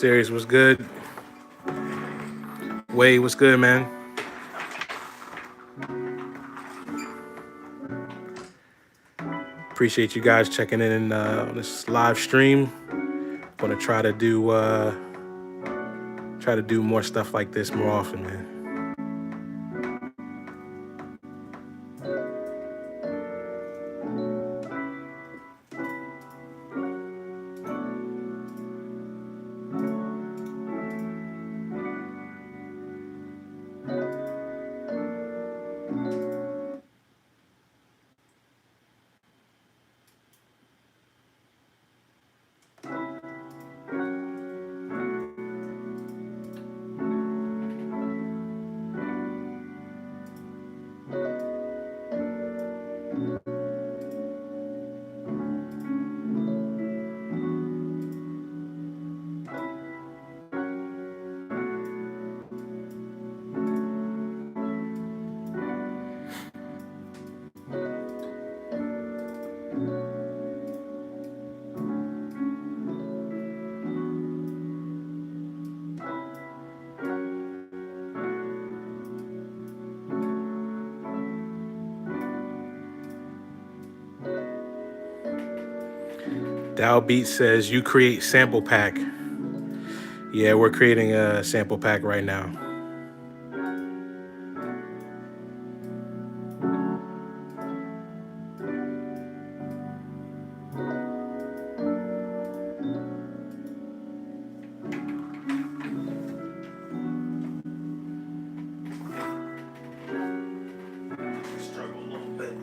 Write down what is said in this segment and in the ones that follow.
Series was good. Wade, what's good, man? Appreciate you guys checking in on this live stream. Gonna try to do more stuff like this more often, man. Dow Beat says you create sample pack. Yeah, we're creating a sample pack right now. Struggle a little bit.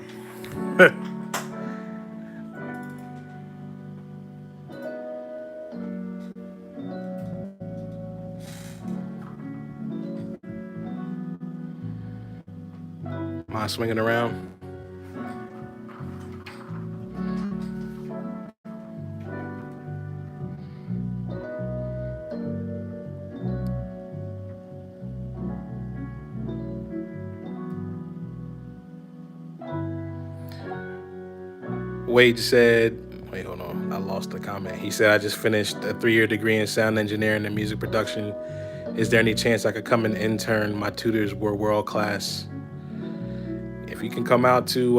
Am I swinging around? Wade said, wait, hold on. I lost the comment. He said, I just finished a 3-year degree in sound engineering and music production. Is there any chance I could come and intern? My tutors were world class. If you can come out to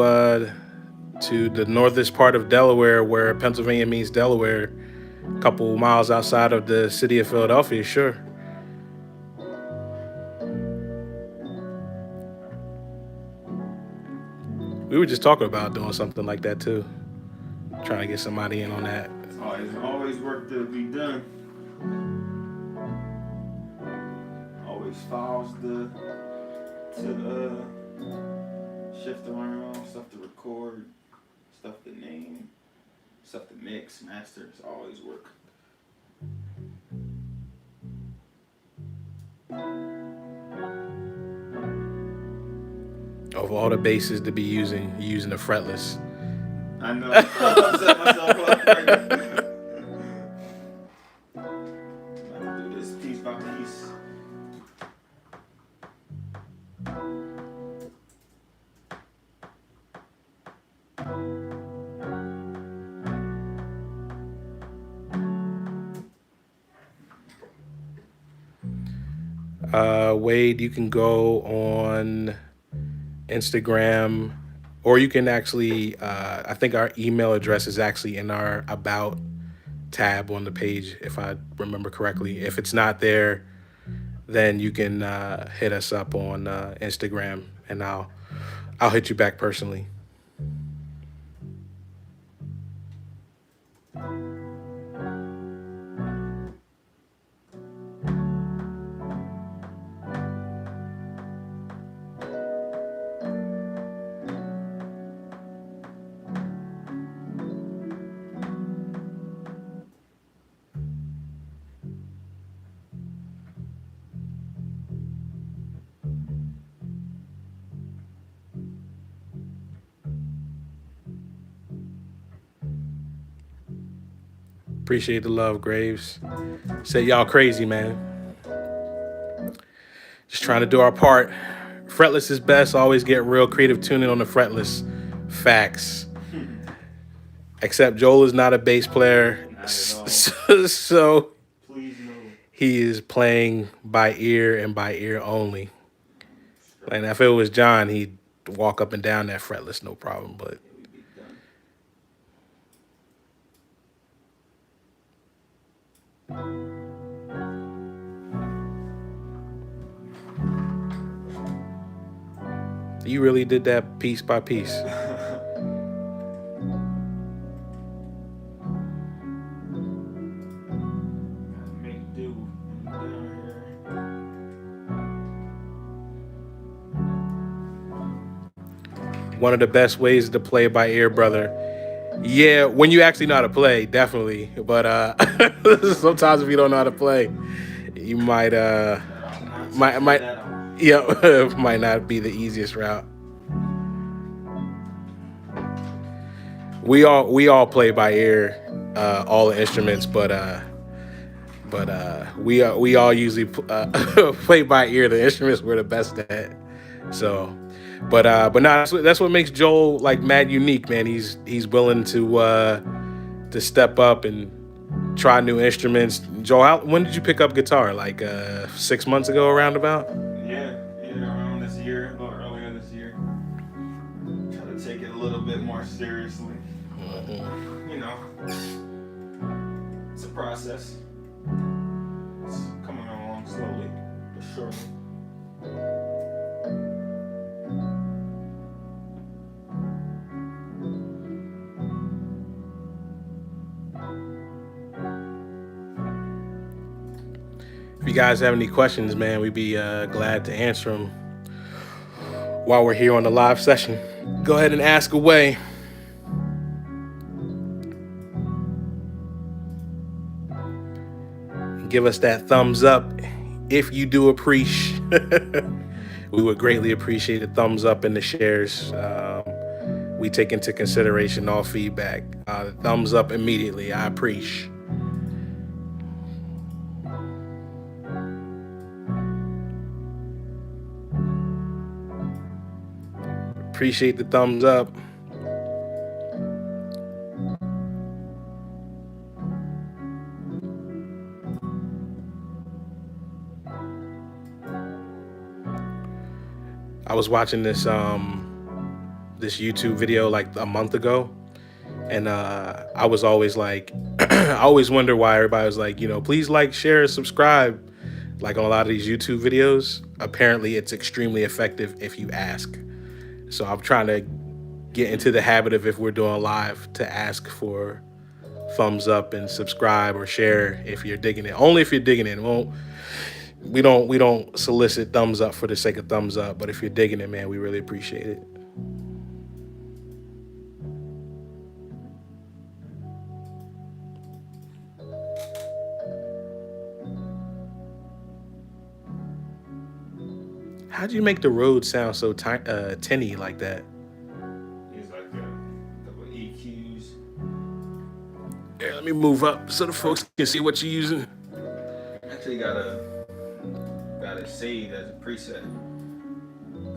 the northest part of Delaware, where Pennsylvania meets Delaware, a couple miles outside of the city of Philadelphia, sure. We were just talking about doing something like that too. Trying to get somebody in on that. Always work to be done. Always files to shift around, stuff to record, stuff to name, stuff to mix, master. It's always work. Of all the basses to be using, you're using the fretless. I know. I set myself up right now. I'm gonna do this piece by piece. Wade, you can go on Instagram, or you can actually, I think our email address is actually in our About tab on the page, if I remember correctly. If it's not there, then you can hit us up on Instagram, and I'll hit you back personally. Appreciate the love, Graves. Say y'all crazy, man. Just trying to do our part. Fretless is best. Always get real creative tuning on the fretless. Facts. Except Joel is not a bass player. Not at all. So Please no. he is playing by ear and by ear only. Straight. And if it was John, he'd walk up and down that fretless, no problem. But Yeah, we be done. you really did that piece by piece. Gotta make do down One of the best ways to play by ear, brother. Yeah, when you actually know how to play, definitely. But sometimes if you don't know how to play, you might here. I'm not might touching might that all. yeah might not be the easiest route. We all play by ear, all the instruments, but we all usually play by ear the instruments we're the best at. So, but no, that's what makes Joel like mad unique, man. He's willing to step up and try new instruments. Joel, when did you pick up guitar? Like 6 months ago, around about. Yeah, around this year, a little earlier this year. Try to take it a little bit more seriously. But, you know, it's a process. It's coming along slowly, but surely. If you guys have any questions, man, we'd be glad to answer them while we're here on the live session. Go ahead and ask away. Give us that thumbs up if you do appreciate. We would greatly appreciate a thumbs up and the shares. We take into consideration all feedback. Thumbs up immediately. I appreciate. Appreciate the thumbs up. I was watching this YouTube video like a month ago, and I was always like, I always wonder why everybody was like, please like, share, subscribe. Like on a lot of these YouTube videos, apparently it's extremely effective if you ask. So I'm trying to get into the habit of, if we're doing live, to ask for thumbs up and subscribe or share if you're digging it. Only if you're digging it. We don't solicit thumbs up for the sake of thumbs up, but if you're digging it, man, we really appreciate it. How'd you make the Rhodes sound so tinny like that? Use like a couple of EQs. Here, let me move up so the folks can see what you're using. Actually got it saved as a preset.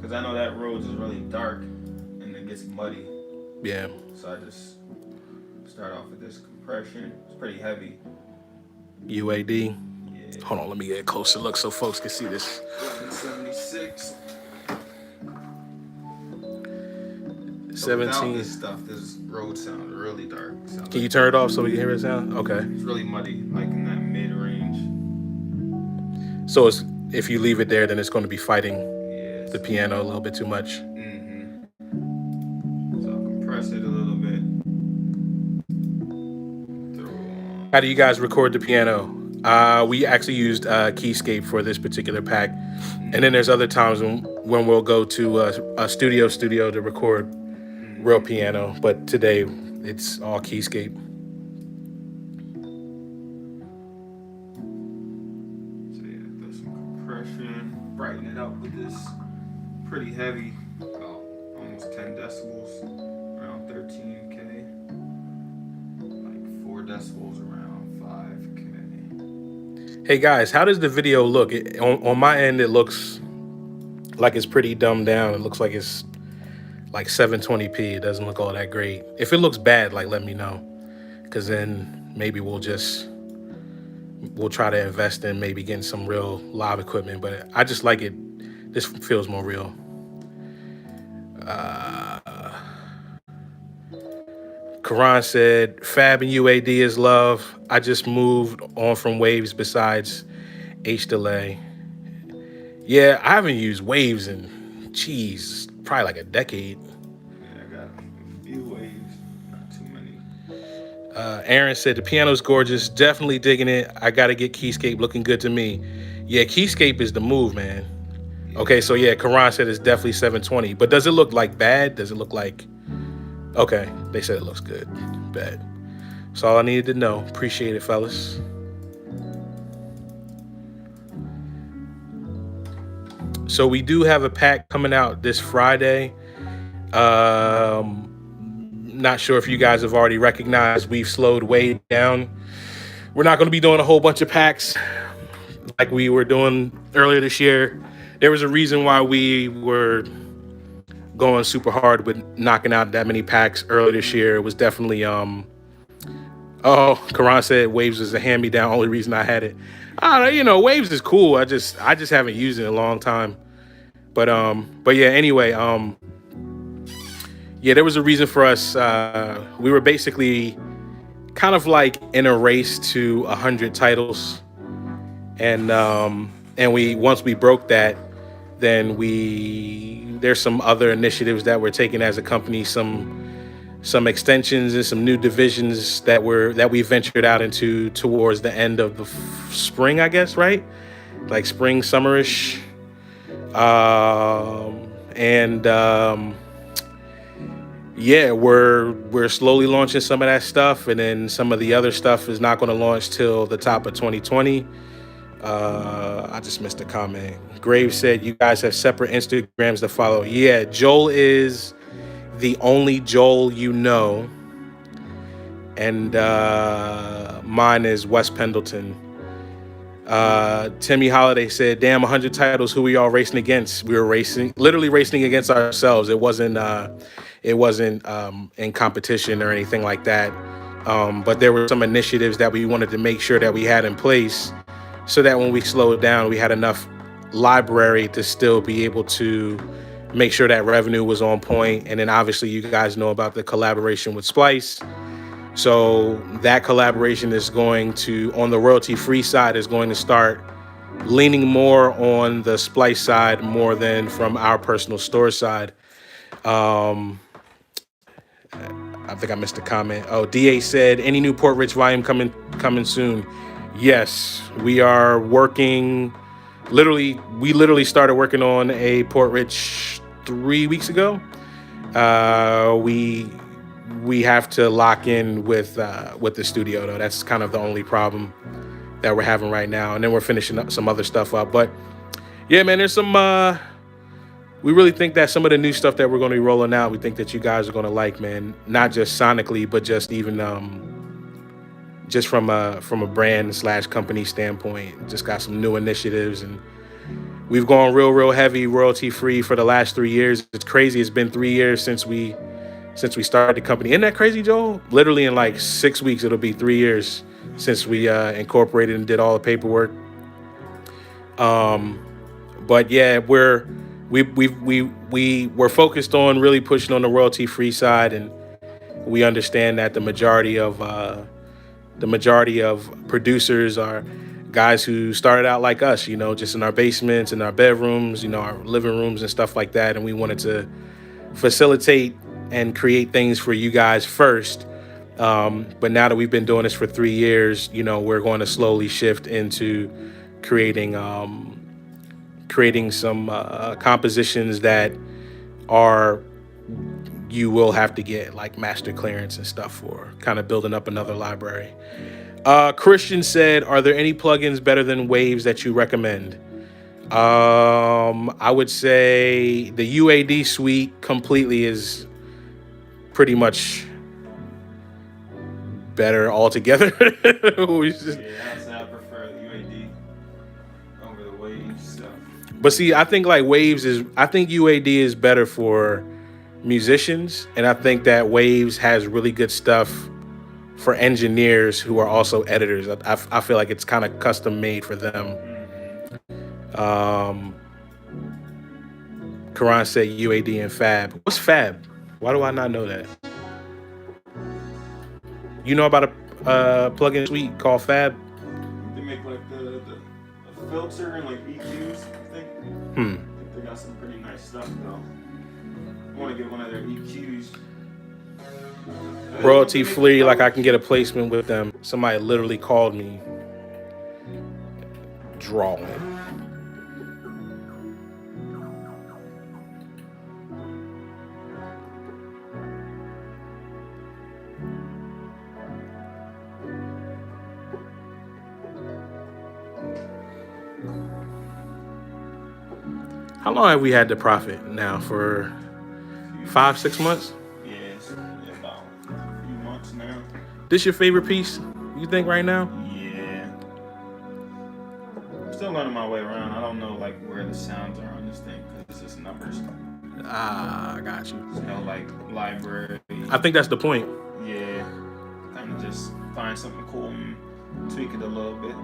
Cause I know that Rhodes is really dark and it gets muddy. Yeah. So I just start off with this compression. It's pretty heavy. UAD. Yeah. Hold on, let me get a closer look so folks can see this. 76. 17. Without this stuff, this Rhodes sounds really dark. Can you turn it off so we can hear it sound? Okay. It's really muddy, like in that mid range. So if you leave it there, then it's going to be fighting Yeah. the piano a little bit too much. So I'll compress it a little bit. Throw on. How do you guys record the piano? We actually used Keyscape for this particular pack. And then there's other times when we'll go to a studio to record real piano. But today, it's all Keyscape. So yeah, throw some compression. Brighten it up with this pretty heavy, about almost 10 decibels, around 13K. Like 4 decibels around 5K. Hey guys, how does the video look? On my end, it looks like it's pretty dumbed down. It looks like it's like 720p. It doesn't look all that great. If it looks bad, like let me know, because then maybe we'll just we'll try to invest in maybe getting some real live equipment. But I just like it. This feels more real. Karan said, Fab and UAD is love. I just moved on from Waves besides H delay. Yeah, I haven't used Waves in, geez, probably like a decade. Yeah, I got a few waves, not too many. Aaron said, the piano's gorgeous. Definitely digging it. I got to get Keyscape looking good to me. Yeah, Keyscape is the move, man. Okay, so yeah, Karan said it's definitely 720. But does it look like bad? Does it look like... Okay, they said it looks good. Bad. That's all I needed to know. Appreciate it, fellas. So we do have a pack coming out this Friday. Not sure if you guys have already recognized we've slowed way down. We're not going to be doing a whole bunch of packs like we were doing earlier this year. There was a reason why we were going super hard with knocking out that many packs earlier this year. It was definitely Karan said Waves is a hand-me-down. Only reason I had it. Waves is cool. I just haven't used it in a long time. But yeah, anyway, yeah, there was a reason for us. We were basically kind of like in a race to 100 titles. And we once we broke that, then there's some other initiatives that we're taking as a company, some extensions and some new divisions that we ventured out into towards the end of the spring, I guess, right? Like spring, summerish. Yeah, we're slowly launching some of that stuff, and then some of the other stuff is not going to launch till the top of 2020. I just missed a comment. Graves said you guys have separate Instagrams to follow. Yeah, Joel is the only Joel you know, and mine is Wes Pendleton. Timmy Holiday said, damn, 100 titles, who we all racing against? We were literally racing against ourselves. It wasn't in competition or anything like that. But there were some initiatives that we wanted to make sure that we had in place so that when we slowed down, we had enough library to still be able to make sure that revenue was on point. And then obviously you guys know about the collaboration with Splice. So that collaboration is going to, on the royalty-free side, is going to start leaning more on the Splice side more than from our personal store side. I think I missed a comment. Oh, DA said, any new Port Rich volume coming soon? Yes, we are working. We literally started working on a Port Rich 3 weeks ago. We have to lock in with the studio though. That's kind of the only problem that we're having right now. And then we're finishing up some other stuff up. But yeah, man, there's some. We really think that some of the new stuff that we're going to be rolling out, we think that you guys are going to like, man. Not just sonically, but just even just from a brand / company standpoint. Just got some new initiatives, and we've gone real heavy royalty free for the last 3 years. It's crazy. It's been 3 years since we started the company. Isn't that crazy, Joel? Literally in like 6 weeks, it'll be 3 years since we incorporated and did all the paperwork. But yeah, we're focused on really pushing on the royalty free side, and we understand that the majority of producers are guys who started out like us, just in our basements, in our bedrooms, our living rooms and stuff like that. And we wanted to facilitate and create things for you guys first. But now that we've been doing this for 3 years, we're going to slowly shift into creating some compositions that you will have to get like master clearance and stuff for, kind of building up another library. Christian said, are there any plugins better than Waves that you recommend? I would say the UAD suite completely is pretty much better altogether. Yeah, I'd say I prefer the UAD over the Waves stuff. But see, I think UAD is better for musicians, and I think that Waves has really good stuff for engineers who are also editors. I feel like it's kind of custom made for them. Um, Karan said UAD and Fab. What's Fab? Why do I not know that? You know about a plugin suite called Fab? They make like the a filter and like EQs, I think. I think they got some pretty nice stuff though. I want to get one of their EQs. Royalty free, like I can get a placement with them. Somebody literally called me drawing. How long have we had the Prophet now? For 5-6 months? Yes, about a few months now. This your favorite piece, you think, right now? Yeah. I'm still learning my way around. I don't know like where the sounds are on this thing because it's just numbers. Ah, I got you. There's no like library. I think that's the point. Yeah. Kind of just find something cool and tweak it a little bit.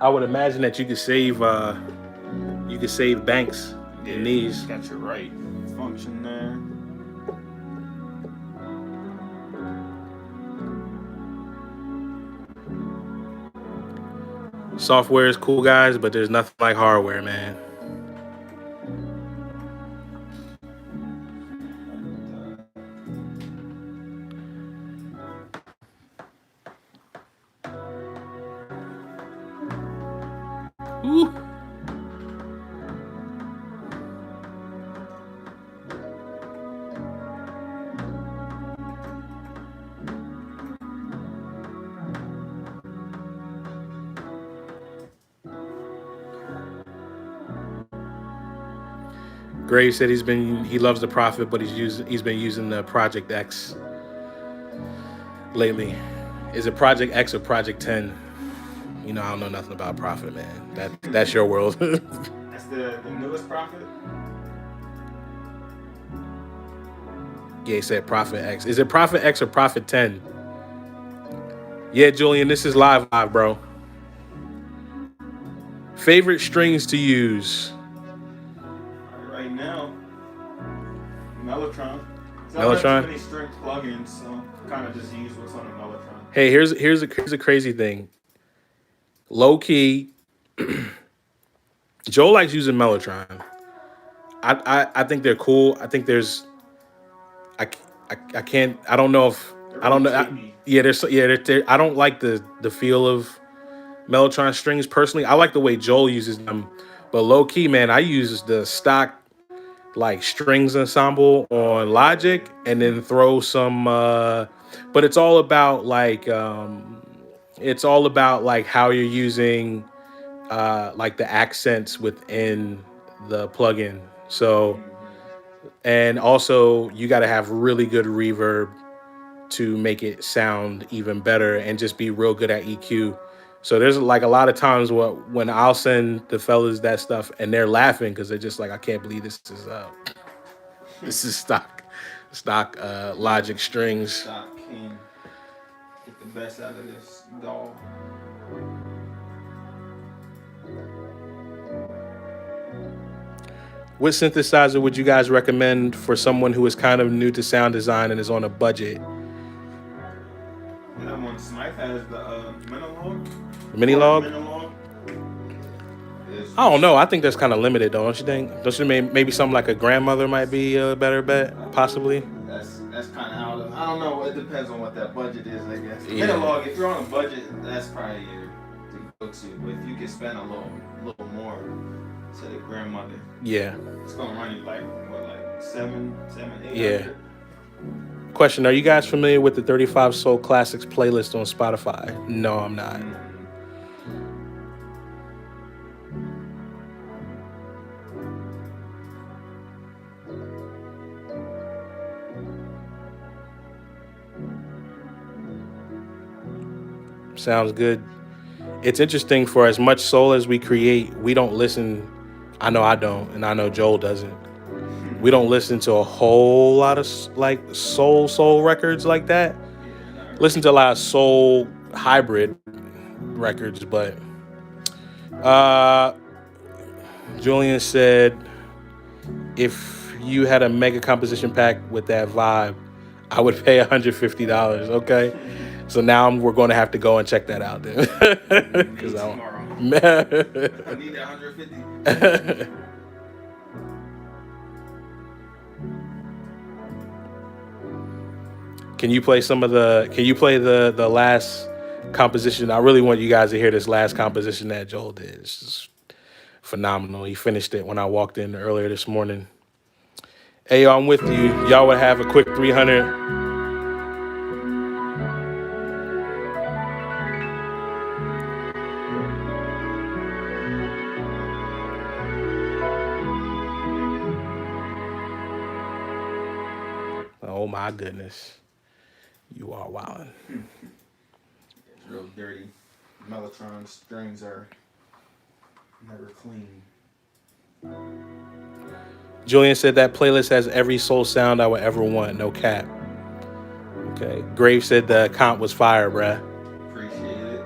I would imagine that you could save banks in these. Got your right function there. Software is cool, guys, but there's nothing like hardware, man. Ooh. Gray said he loves the Prophet, but he's been using the Project X lately. Is it Project X or Project 10? You know, I don't know nothing about Prophet, man. That's your world. That's the newest Prophet? Yeah, he said Prophet X. Is it Prophet X or Prophet 10? Yeah, Julian, this is live, bro. Favorite strings to use? Right now, Mellotron. So Mellotron? I don't have too many string plugins, so kind of just use what's on the Mellotron. Hey, here's a crazy thing. Low key, Joe likes using Mellotron. I think they're cool. I think there's, I can't. I don't know if I don't know. I don't like the feel of Mellotron strings personally. I like the way Joel uses them, but low key, man, I use the stock like strings ensemble on Logic and then throw some. But it's all about like how you're using like the accents within the plugin. So, and also you got to have really good reverb to make it sound even better and just be real good at EQ. So there's like a lot of times when I'll send the fellas that stuff and they're laughing because they're just like, I can't believe this is stock Logic strings. Stock King. Get the best out of this dog. What synthesizer would you guys recommend for someone who is kind of new to sound design and is on a budget? That one Smythe has the Minilog. Minilog? I don't know. I think that's kind of limited, though. Don't you think? Don't you maybe something like a grandmother might be a better bet, possibly? That's kind of how I don't know. It depends on what that budget is, I guess. Yeah. Minilog, if you're on a budget, that's probably your to go to. But if you can spend a little more to the grandmother, Yeah. it's gonna run you like what, like 7, 8. Yeah. Question: Are you guys familiar with the 35 Soul Classics playlist on Spotify? No, I'm not. Sounds good. It's interesting, for as much soul as we create, we don't listen. I know I don't, and I know Joel doesn't. We don't listen to a whole lot of like soul records like that. Yeah, not Listen really. to a lot of soul hybrid records, but uh Julian said if you had a mega composition pack with that vibe, I would pay $150. Okay, so now we're going to have to go and check that out then, Me because tomorrow. I I need that 150. don't. Can you play some of the? Can you play the last composition? I really want you guys to hear this last composition that Joel did. It's just phenomenal. He finished it when I walked in earlier this morning. Hey, yo, I'm with you. Y'all would have a quick 300. Oh my goodness, you are wilding. It's real dirty. Mellotron strings are never clean. Julian said that playlist has every soul sound I would ever want. No cap. Okay. Grave said the comp was fire, bruh. Appreciate it.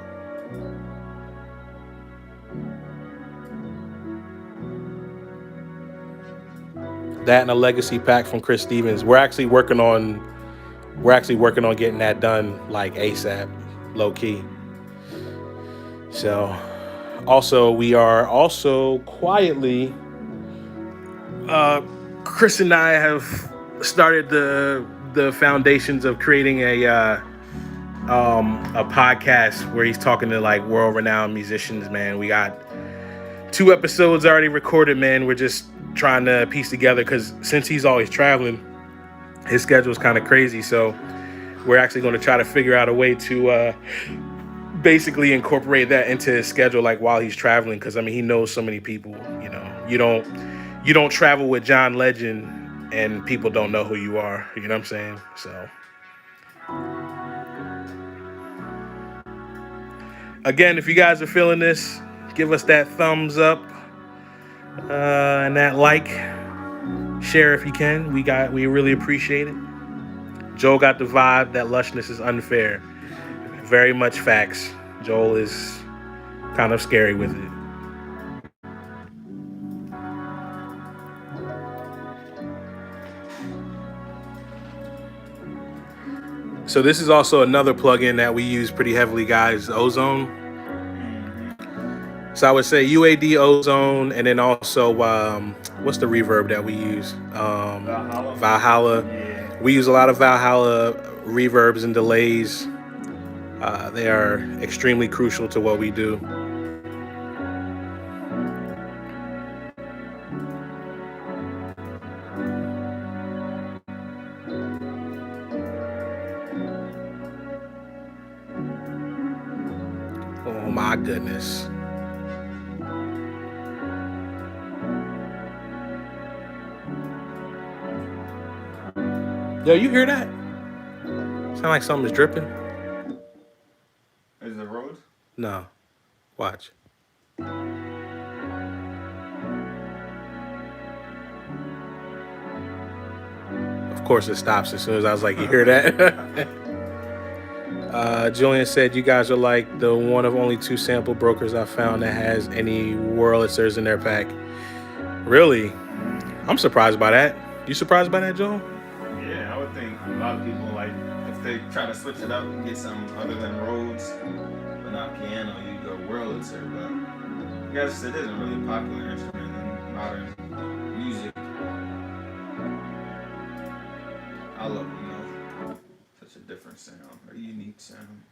That and a legacy pack from Chris Stevens. We're actually working on getting that done like ASAP, low key. So also we are also quietly Chris and I have started the foundations of creating a podcast where he's talking to like world renowned musicians, man. We got 2 episodes already recorded, man. We're just trying to piece together because since he's always traveling, his schedule is kind of crazy. So we're actually going to try to figure out a way to basically incorporate that into his schedule, like while he's traveling. Because I mean, he knows so many people. You know, you don't travel with John Legend and people don't know who you are. You know what I'm saying? So again, if you guys are feeling this, give us that thumbs up and that like. Share if you can. We really appreciate it. Joel got the vibe that lushness is unfair. Very much facts. Joel is kind of scary with it. So this is also another plugin that we use pretty heavily, guys. Ozone. So I would say UAD Ozone, and then also what's the reverb that we use? Valhalla. Valhalla. Yeah. We use a lot of Valhalla reverbs and delays. They are extremely crucial to what we do. Oh my goodness. Yo, you hear that? Sound like something's dripping? Is it road? No. Watch. Of course it stops as soon as I was like, you hear that? Julian said, you guys are like the one of only 2 sample brokers I found that has any Wurlitzers in their pack. Really? I'm surprised by that. You surprised by that, Joel? Yeah, I would think a lot of people like if they try to switch it up and get some other than Rhodes, but not piano, you go Wurlitzer. But I guess it isn't really a popular instrument in modern music. I love them though. Such a different sound, a unique sound.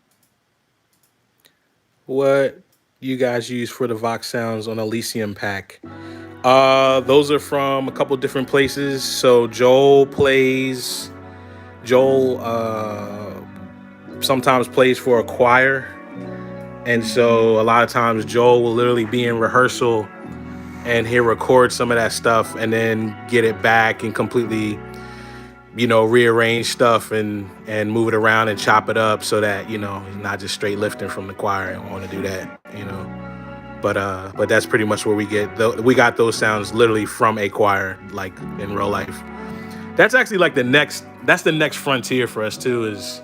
What you guys use for the Vox sounds on Elysium pack? Those are from a couple different places. So Joel sometimes plays for a choir. And so a lot of times Joel will literally be in rehearsal and he'll record some of that stuff and then get it back and completely, rearrange stuff and move it around and chop it up so that, he's not just straight lifting from the choir and want to do that. but that's pretty much where we got those sounds literally from a choir, like in real life. That's actually like that's the next frontier for us too, is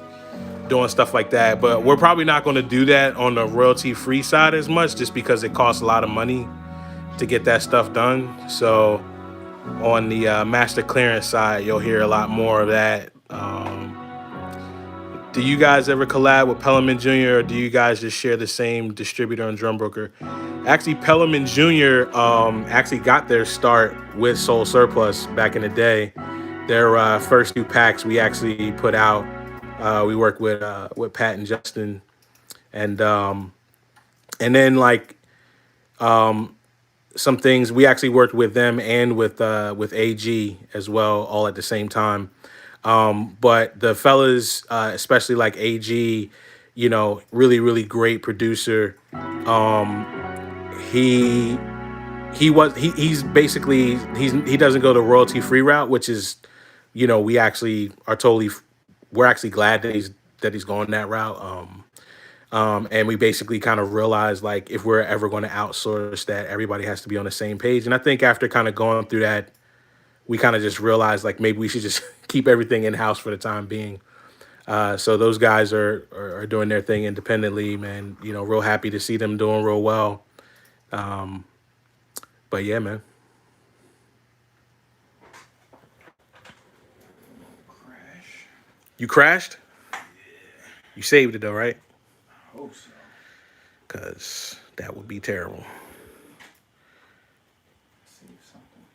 doing stuff like that. But we're probably not going to do that on the royalty free side as much, just because it costs a lot of money to get that stuff done. So on the master clearance side, you'll hear a lot more of that. Do you guys ever collab with Pellerman Jr., or do you guys just share the same distributor and drum broker? Actually, Pellerman Jr. Actually got their start with Soul Surplus back in the day. Their first two packs we actually put out. We worked with Pat and Justin, and then like some things we actually worked with them and with AG as well, all at the same time. But the fellas, especially like AG, really great producer. He he doesn't go the royalty free route, which is, we actually are we're actually glad that he's going that route. And we basically kind of realized, like, if we're ever going to outsource, that everybody has to be on the same page. And I think after kind of going through that, we kind of just realized, like, maybe we should just keep everything in house for the time being. So those guys are doing their thing independently, man. Real happy to see them doing real well. But yeah, man. Crash. You crashed? You saved it though, right? I hope so. Because that would be terrible. Save something.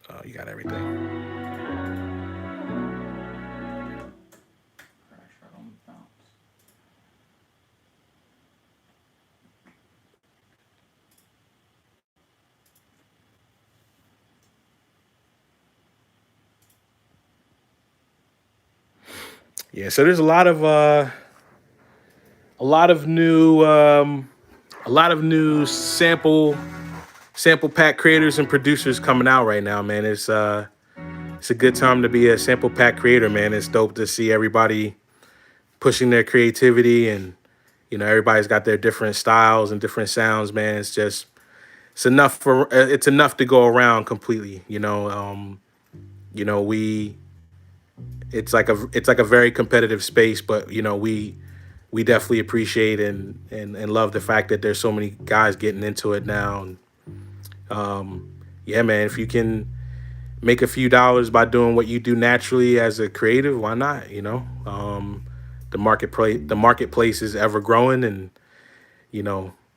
Oh, you got everything. Crash right on the bounce. Yeah, so there's a lot of new sample pack creators and producers coming out right now, man. It's a good time to be a sample pack creator, man. It's dope to see everybody pushing their creativity, and everybody's got their different styles and different sounds, man. It's enough to go around completely, we it's like a very competitive space, but we definitely appreciate and love the fact that there's so many guys getting into it now. And yeah, man, if you can make a few dollars by doing what you do naturally as a creative, why not? The marketplace is ever growing, and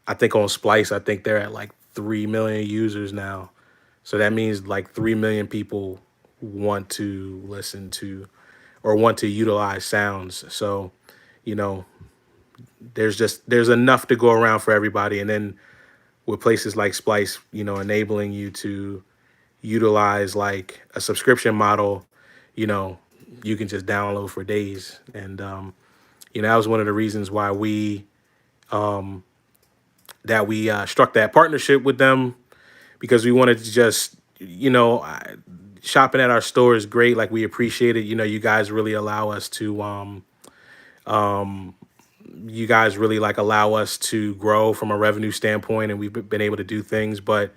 I think on Splice, I think they're at like 3 million users now. So that means like 3 million people want to listen to or want to utilize sounds. So, you know, there's enough to go around for everybody. And then with places like Splice, enabling you to utilize like a subscription model, you know, you can just download for days. And that was one of the reasons why we struck that partnership with them, because we wanted to just, shopping at our store is great. Like, we appreciate it. You guys really allow us to, you guys really like allow us to grow from a revenue standpoint, and we've been able to do things. But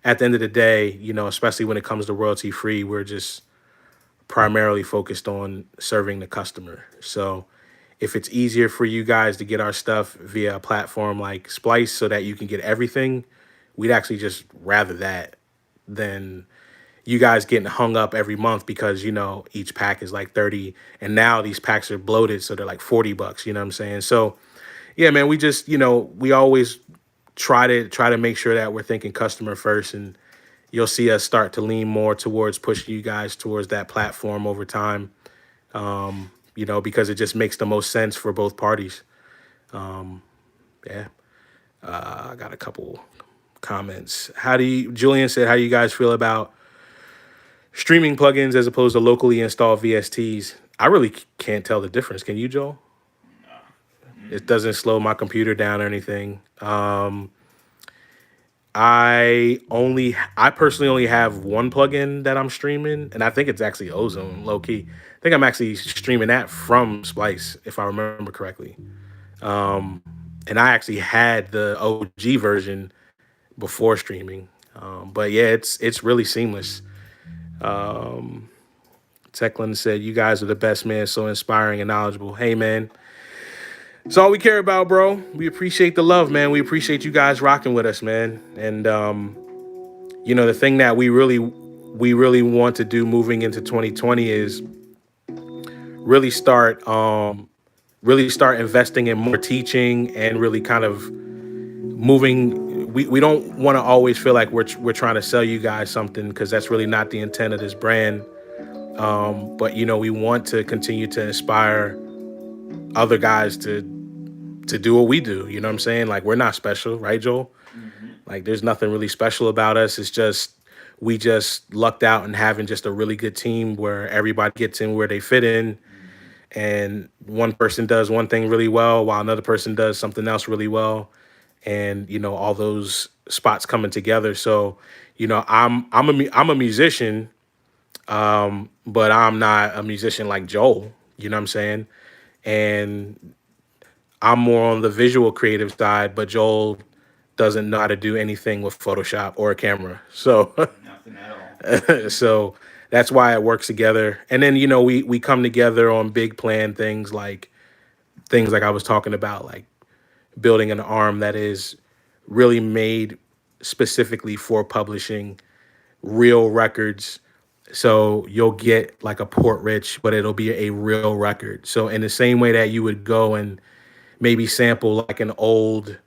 at the end of the day, especially when it comes to royalty free, we're just primarily focused on serving the customer. So if it's easier for you guys to get our stuff via a platform like Splice so that you can get everything, we'd actually just rather that than you guys getting hung up every month because, each pack is like 30, and now these packs are bloated, so they're like $40, you know what I'm saying? So yeah, man, we just, we always try to make sure that we're thinking customer first, and you'll see us start to lean more towards pushing you guys towards that platform over time. Because it just makes the most sense for both parties. Yeah. I got a couple comments. Julian said, how do you guys feel about streaming plugins as opposed to locally installed VSTs? I really can't tell the difference. Can you, Joel? It doesn't slow my computer down or anything. I personally only have one plugin that I'm streaming, and I think it's actually Ozone, low key. I think I'm actually streaming that from Splice, if I remember correctly. And I actually had the OG version before streaming. But yeah, it's really seamless. Um, Techland said, "You guys are the best, man. So inspiring and knowledgeable." Hey, man, it's all we care about, bro. We appreciate the love, man. We appreciate you guys rocking with us, man. And the thing that we really want to do moving into 2020 is really start really start investing in more teaching and really kind of moving. We don't want to always feel like we're trying to sell you guys something, because that's really not the intent of this brand. But we want to continue to inspire other guys to do what we do. You know what I'm saying? Like, we're not special, right, Joel? Hmm. Like, there's nothing really special about us. It's just we just lucked out and having just a really good team where everybody gets in where they fit in, Hmm. and one person does one thing really well while another person does something else really well, and all those spots coming together. So I'm a musician, but I'm not a musician like Joel. You know what I'm saying? And I'm more on the visual creative side, but Joel doesn't know how to do anything with Photoshop or a camera. So Nothing at all. so that's why it works together. And then we come together on big plan things like I was talking about, like building an arm that is really made specifically for publishing real records. So you'll get like a Port Rich, but it'll be a real record. So in the same way that you would go and maybe sample like an old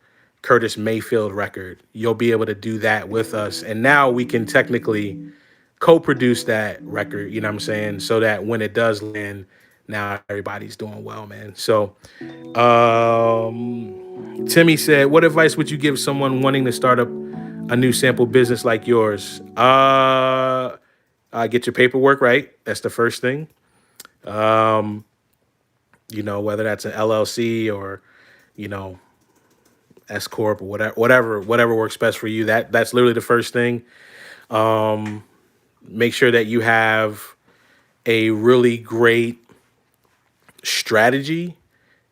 Curtis Mayfield record, you'll be able to do that with us. And now we can technically co-produce that record, you know what I'm saying? So that when it does land, now everybody's doing well, man. So Timmy said, "What advice would you give someone wanting to start up a new sample business like yours?" Get your paperwork right. That's the first thing. Whether that's an LLC or, you know, S corp or whatever works best for you. That's literally the first thing. Make sure that you have a really great strategy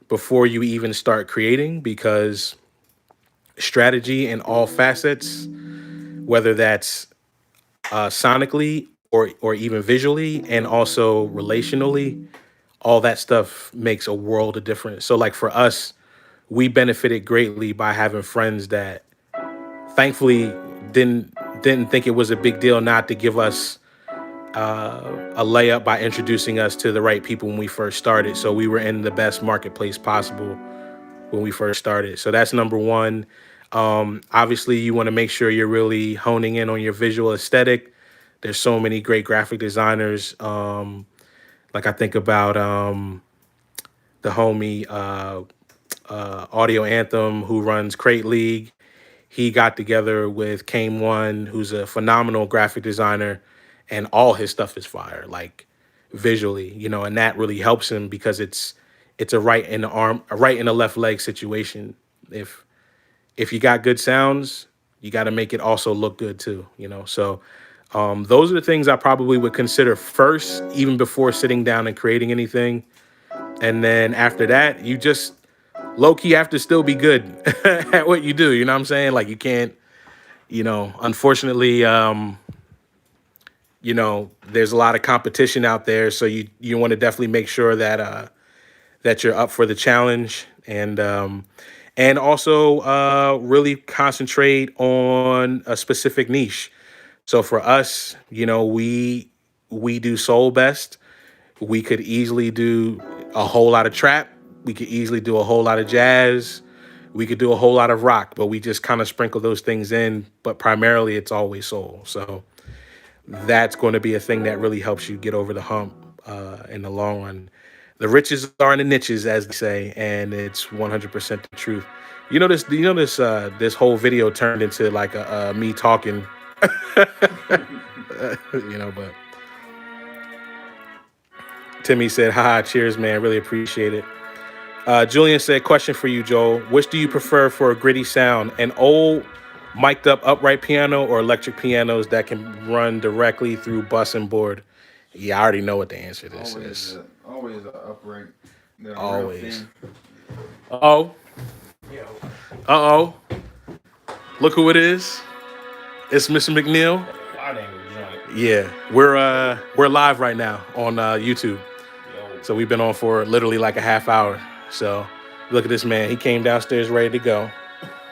before you even start creating, because strategy in all facets, whether that's sonically or even visually, and also relationally, all that stuff makes a world of difference. So like for us, we benefited greatly by having friends that thankfully didn't think it was a big deal not to give us a layup by introducing us to the right people when we first started. So we were in the best marketplace possible when we first started. So that's number one. Obviously, you want to make sure you're really honing in on your visual aesthetic. There's so many great graphic designers. Like I think about the homie Audio Anthem, who runs Crate League. He got together with Kame One, who's a phenomenal graphic designer, and all his stuff is fire, like visually, and that really helps him because it's a right in the arm, a right in the left leg situation. If if you got good sounds, you got to make it also look good too. So those are the things I probably would consider first, even before sitting down and creating anything. And then after that, you just low key have to still be good at what you do. You know what I'm saying? Like, you can't, unfortunately, there's a lot of competition out there. So you want to definitely make sure that you're up for the challenge, and also really concentrate on a specific niche. So for us, we do soul best. We could easily do a whole lot of trap. We could easily do a whole lot of jazz. We could do a whole lot of rock, but we just kind of sprinkle those things in. But primarily, it's always soul. So that's going to be a thing that really helps you get over the hump in the long run. The riches are in the niches, as they say, and it's 100% the truth. This whole video turned into like a me talking, but Timmy said, haha, cheers, man. Really appreciate it. Julian said, question for you, Joel. Which do you prefer for a gritty sound? An old mic'd up upright piano or electric pianos that can run directly through bus and board? Yeah, I already know what the answer to this Always, is. always a upright, real Always. thing. Oh, Uh-oh. Look who it is. It's Mr. McNeil. Wide angle joint. Yeah. We're live right now on YouTube. Yo. So we've been on for literally like a half hour. So look at this man. He came downstairs ready to go.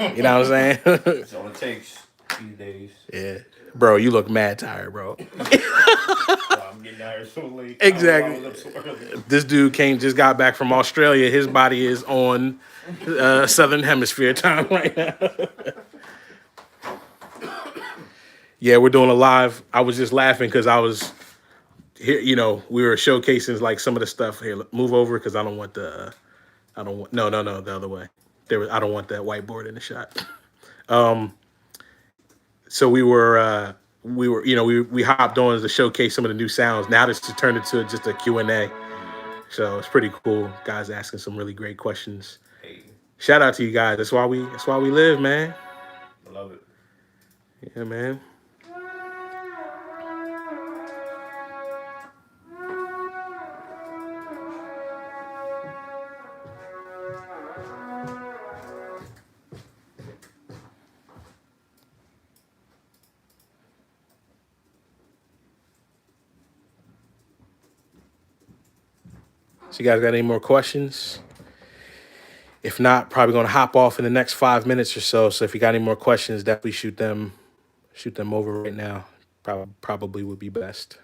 You know what I'm saying? That's all it takes these days. Yeah. Bro, you look mad tired, bro. I'm getting out here so late. Exactly. I was up so early. This dude just got back from Australia. His body is on Southern Hemisphere time right now. Yeah, we're doing a live. I was just laughing because I was here. You know, we were showcasing like some of the stuff. Here, move over because I don't want the. I don't want. No, the other way. I don't want that whiteboard in the shot. So we were, we hopped on to showcase some of the new sounds. Now this has turned into just a Q&A. So it's pretty cool. Guys asking some really great questions. Hey, Shout out to you guys. That's why we live, man. I love it. Yeah, man. So you guys got any more questions? If not, probably gonna hop off in the next 5 minutes or so. So if you got any more questions, definitely shoot them over right now. Probably would be best.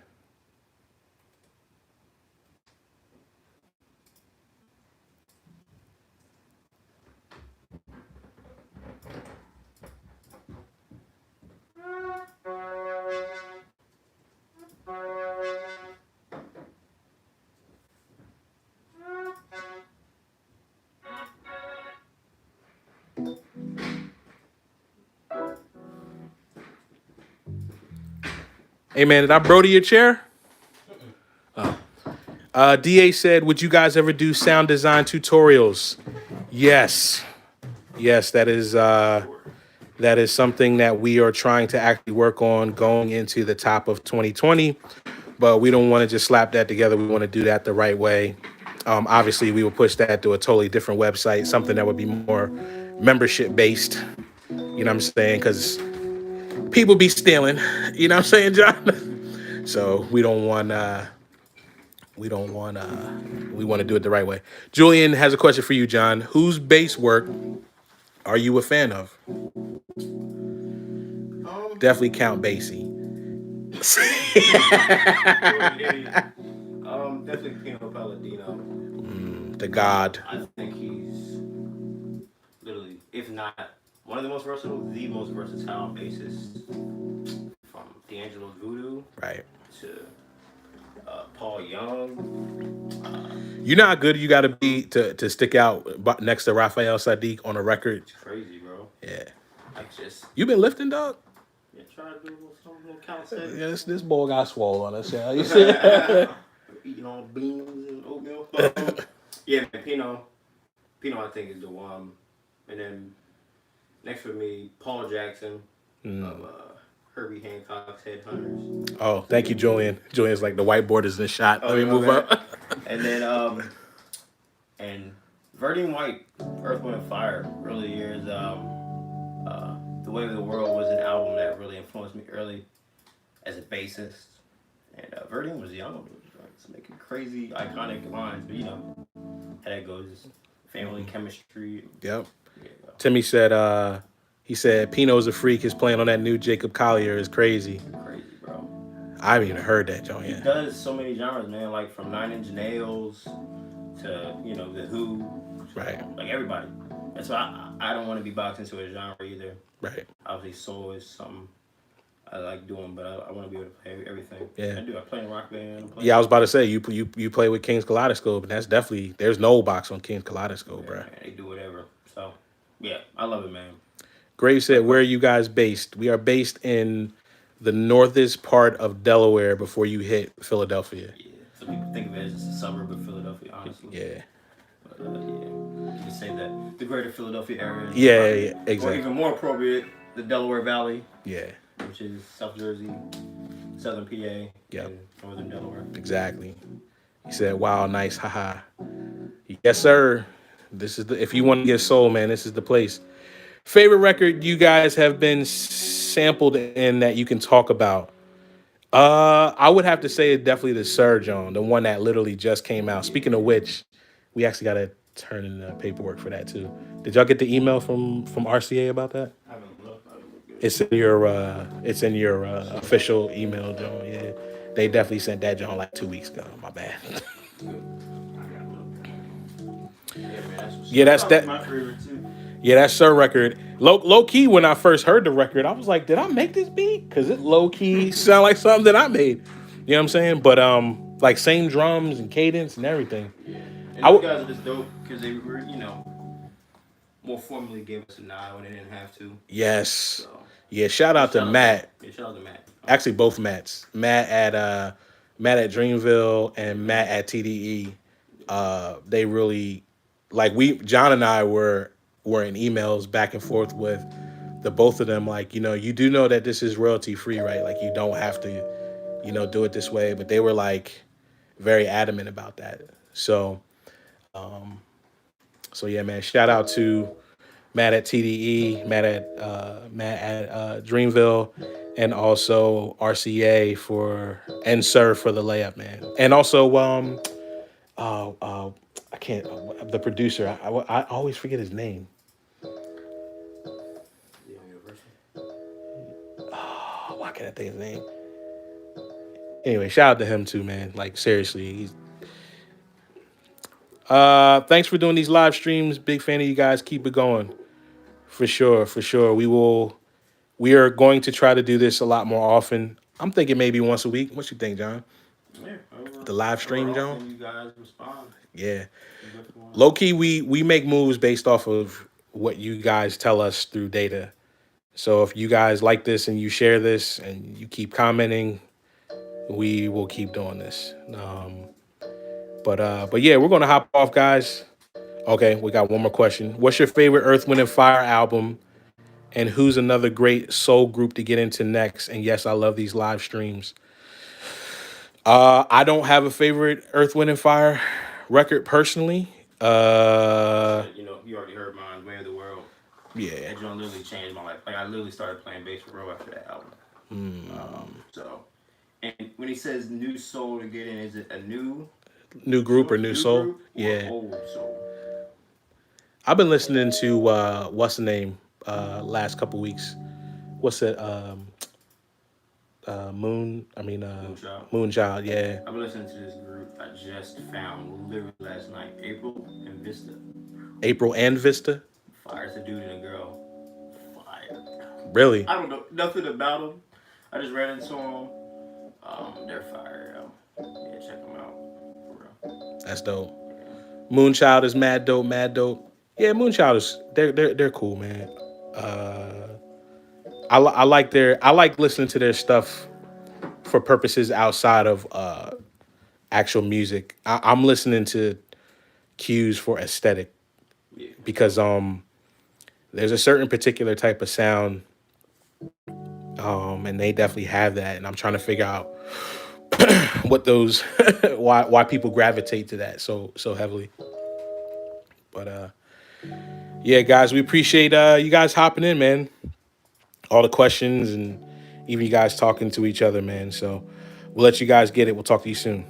Hey man, did I bro to your chair? DA said, would you guys ever do sound design tutorials? Yes. Yes, that is something that we are trying to actually work on going into the top of 2020. But we don't want to just slap that together. We want to do that the right way. Obviously, we will push that to a totally different website, something that would be more membership based. You know what I'm saying? Because people be stealing. You know what I'm saying, John? So we want to do it the right way. Julian has a question for you, John. Whose bass work are you a fan of? Definitely Count Basie. Definitely Pino Palladino. The God. I think he's literally, if not one of the most versatile, the most versatile bassists, from D'Angelo's Voodoo Right. to Paul Young. You know how good you got to be to stick out next to Raphael Sadiq on a record? It's crazy, bro. Yeah. Like just You been lifting, dog? yeah, try to do a little calisthenics. Yeah, this boy got swole on us. Yeah, you see? Eating all beans and oatmeal. Yeah, man, Pino, I think is the one. And then next for me, Paul Jackson of Herbie Hancock's Headhunters. Oh, thank you, Julian. Julian's like the whiteboard is in the shot. Oh, Let me yeah, move man. up. And then and Verdine White, Earth, Wind and Fire, early years. The Way of the World was an album that really influenced me early as a bassist. And Verdine was young. It's making crazy, iconic lines, but you know how that goes. Family chemistry. Yep. Yeah, Timmy said, he said, Pino's a freak. His playing on that new Jacob Collier is crazy. crazy, bro. I haven't even heard that, Joe. He Yeah. does so many genres, man. Like from Nine Inch Nails to The Who, Right. like everybody. That's why I don't want to be boxed into a genre either. Right. Obviously, soul is something I like doing, but I want to be able to play everything. Yeah. I do. I play in a rock band. Yeah, I was about to say you play with King's Kaleidoscope, and that's definitely there's no box on King's Kaleidoscope, bro. Man, they do whatever. So, yeah, I love it, man. Graves said, "Where are you guys based? We are based in the northest part of Delaware before you hit Philadelphia." Yeah. Some people think of it as just a suburb of Philadelphia, honestly. Yeah. But yeah, you can say that the greater Philadelphia area. Yeah, Or exactly. even more appropriate, the Delaware Valley, Yeah, which is South Jersey, Southern PA, Yep. and Northern Delaware. exactly. He said, "Wow, nice, haha." Yes, sir. This is if you want to get soul, man. This is the place. Favorite record you guys have been sampled in that you can talk about? I would have to say definitely the Surge on, the one that literally just came out. Speaking of which, we actually got to turn in the paperwork for that too. Did y'all get the email from RCA about that? I haven't looked. I haven't looked good. It's in your official email, John. Yeah, they definitely sent that John like 2 weeks ago. My bad. Good. I gotta look. Yeah, man, that's what's Yeah, that's probably that. my favorite too. Yeah, that's Sir record. Low key, when I first heard the record, I was like, did I make this beat? Cause it low key sound like something that I made. You know what I'm saying? But like same drums and cadence and everything. Yeah. And I those w- guys are just dope because they were, more formally gave us a nod when they didn't have to. Yes. So, Yeah, shout out to Matt. Yeah, shout out to Matt. Actually both Matts. Matt at Dreamville and Matt at TDE. They really like John and I were in emails back and forth with the both of them, like, you do know that this is royalty free, right? Like you don't have to, do it this way. But they were like very adamant about that. So yeah, man, shout out to Matt at TDE, Matt at Dreamville, and also RCA and Sir for the layup, man. And also I can't the producer. I always forget his name. Yeah, University. Oh, why can't I think his name? Anyway, shout out to him too, man. Like seriously, thanks for doing these live streams. Big fan of you guys. Keep it going. For sure, for sure. We are going to try to do this a lot more often. I'm thinking maybe once a week. What you think, John? Yeah, The live stream, overall, John? you guys respond. Yeah. Good for 'em. Low key, we make moves based off of what you guys tell us through data. So if you guys like this and you share this and you keep commenting, we will keep doing this. But yeah, we're gonna hop off, guys. Okay, we got one more question. What's your favorite Earth, Wind, and Fire album? And who's another great soul group to get into next? And yes, I love these live streams. I don't have a favorite Earth, Wind, and Fire record personally. You already heard mine, Way of the World. Yeah. That joint literally changed my life. Like I literally started playing bass for real after that album. And when he says new soul to get in, is it a new Group or new soul? group or Yeah. old soul? I've been listening to what's the name last couple weeks. What's it? Moonchild. Moonchild. Yeah. I've been listening to this group I just found literally last night, April and Vista. April and Vista. Fire. It's a dude and a girl. Fire. Really? I don't know nothing about them. I just ran into them. They're fire. Yeah, check them out. For real. That's dope. Moonchild is mad dope. Mad dope. Yeah, Moonchild is they're cool, man. I like listening to their stuff for purposes outside of actual music. I'm listening to cues for aesthetic Yeah. because there's a certain particular type of sound and they definitely have that, and I'm trying to figure out what those why people gravitate to that so heavily. But yeah, guys, we appreciate you guys hopping in, man. All the questions and even you guys talking to each other, man. So we'll let you guys get it. We'll talk to you soon.